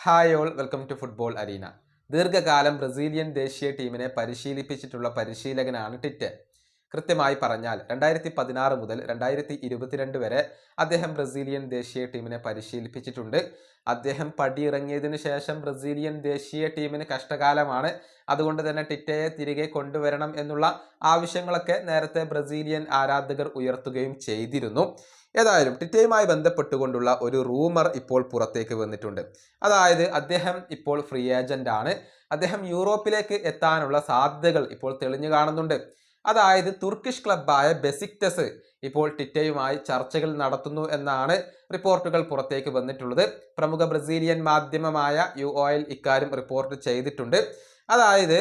Hi all welcome to football arena. ദീർഘകാലം Brazilian ദേശീയ ടീമിനെ പരിശീലിപ്പിച്ചിട്ടുള്ള പരിശീലകനാണ് ടിറ്റെ. കൃത്യമായി പറഞ്ഞാൽ 2016 മുതൽ 2022 വരെ അദ്ദേഹം ബ്രസീലിയൻ ദേശീയ ടീമിനെ പരിശീലിപ്പിച്ചിട്ടുണ്ട്. അദ്ദേഹം പടിയിറങ്ങിയതിനു ശേഷം ബ്രസീലിയൻ ദേശീയ ടീമിന് കഷ്ടകാലമാണ്. അതുകൊണ്ട് തന്നെ ടിറ്റയെ തിരികെ കൊണ്ടുവരണം എന്നുള്ള ആവശ്യങ്ങളൊക്കെ നേരത്തെ ബ്രസീലിയൻ ആരാധകർ ഉയർത്തുകയും ചെയ്തിരുന്നു. ഏതായാലും ടിറ്റയുമായി ബന്ധപ്പെട്ടുകൊണ്ടുള്ള ഒരു റൂമർ ഇപ്പോൾ പുറത്തേക്ക് വന്നിട്ടുണ്ട്. അതായത് അദ്ദേഹം ഇപ്പോൾ ഫ്രീ ഏജന്റ് ആണ്. അദ്ദേഹം യൂറോപ്പിലേക്ക് എത്താനുള്ള സാധ്യതകൾ ഇപ്പോൾ തെളിഞ്ഞു കാണുന്നുണ്ട്. അതായത് തുർക്കിഷ് ക്ലബ്ബായ ബെസിക്ടസ് ഇപ്പോൾ ടിറ്റയുമായി ചർച്ചകൾ നടത്തുന്നു എന്നാണ് റിപ്പോർട്ടുകൾ പുറത്തേക്ക് വന്നിട്ടുള്ളത്. പ്രമുഖ ബ്രസീലിയൻ മാധ്യമമായ UOL ഇക്കാര്യം റിപ്പോർട്ട് ചെയ്തിട്ടുണ്ട്. അതായത്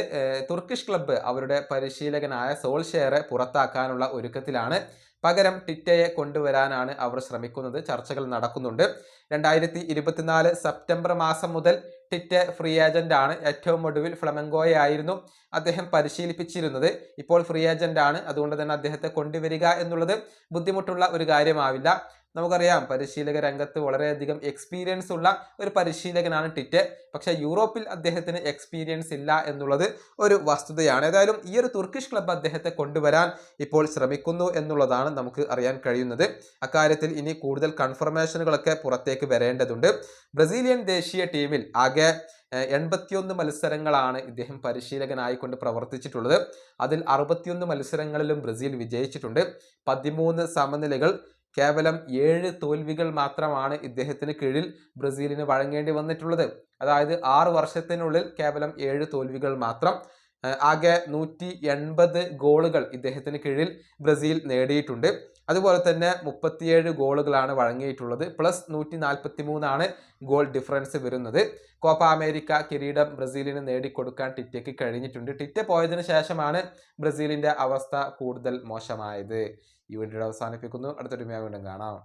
തുർക്കിഷ് ക്ലബ്ബ് അവരുടെ പരിശീലകനായ സോൾഷെയറെ പുറത്താക്കാനുള്ള ഒരുക്കത്തിലാണ്. പകരം ടിറ്റയെ കൊണ്ടുവരാനാണ് അവർ ശ്രമിക്കുന്നത്. ചർച്ചകൾ നടക്കുന്നുണ്ട്. 2024 സെപ്റ്റംബർ മാസം മുതൽ ടിറ്റെ ഫ്രീ ഏജന്റ് ആണ്. ഏറ്റവും ഒടുവിൽ ഫ്ലമംഗോയെ ആയിരുന്നു അദ്ദേഹം പരിശീലിപ്പിച്ചിരുന്നത്. ഇപ്പോൾ ഫ്രീ ഏജന്റ് ആണ്. അതുകൊണ്ട് തന്നെ അദ്ദേഹത്തെ കൊണ്ടുവരിക എന്നുള്ളത് ബുദ്ധിമുട്ടുള്ള ഒരു കാര്യമാവില്ല. നമുക്കറിയാം, പരിശീലക രംഗത്ത് വളരെയധികം എക്സ്പീരിയൻസ് ഉള്ള ഒരു പരിശീലകനാണ് ടിറ്റെ. പക്ഷെ യൂറോപ്പിൽ അദ്ദേഹത്തിന് എക്സ്പീരിയൻസ് ഇല്ല എന്നുള്ളത് ഒരു വസ്തുതയാണ്. ഏതായാലും ഈ ഒരു തുർക്കിഷ് ക്ലബ്ബ് അദ്ദേഹത്തെ കൊണ്ടുവരാൻ ഇപ്പോൾ ശ്രമിക്കുന്നു എന്നുള്ളതാണ് നമുക്ക് അറിയാൻ കഴിയുന്നത്. അക്കാര്യത്തിൽ ഇനി കൂടുതൽ കൺഫർമേഷനുകളൊക്കെ പുറത്തേക്ക് വരേണ്ടതുണ്ട്. ബ്രസീലിയൻ ദേശീയ ടീമിൽ ആകെ 81 മത്സരങ്ങളാണ് ഇദ്ദേഹം പരിശീലകനായിക്കൊണ്ട് പ്രവർത്തിച്ചിട്ടുള്ളത്. അതിൽ 61 മത്സരങ്ങളിലും ബ്രസീൽ വിജയിച്ചിട്ടുണ്ട്. 13 സമനിലകൾ, കേവലം 7 തോൽവികൾ മാത്രമാണ് ഇദ്ദേഹത്തിന് കീഴിൽ ബ്രസീലിന് വഴങ്ങേണ്ടി വന്നിട്ടുള്ളത്. അതായത് 6 വർഷത്തിനുള്ളിൽ കേവലം 7 തോൽവികൾ മാത്രം. ആകെ 180 ഗോളുകൾ ഇദ്ദേഹത്തിന് കീഴിൽ ബ്രസീൽ നേടിയിട്ടുണ്ട്. അതുപോലെ തന്നെ 37 ഗോളുകളാണ് വഴങ്ങിയിട്ടുള്ളത്. പ്ലസ് 143 ആണ് ഗോൾ ഡിഫറൻസ് വരുന്നത്. കോപ്പ അമേരിക്ക കിരീടം ബ്രസീലിന് നേടിക്കൊടുക്കാൻ ടിറ്റയ്ക്ക് കഴിഞ്ഞിട്ടുണ്ട്. ടിറ്റ പോയതിനു ശേഷമാണ് ബ്രസീലിന്റെ അവസ്ഥ കൂടുതൽ മോശമായത്. ഈ വീഡിയോ അവസാനിപ്പിക്കുന്നു. അടുത്തൊരു വീണ്ടും കാണാം.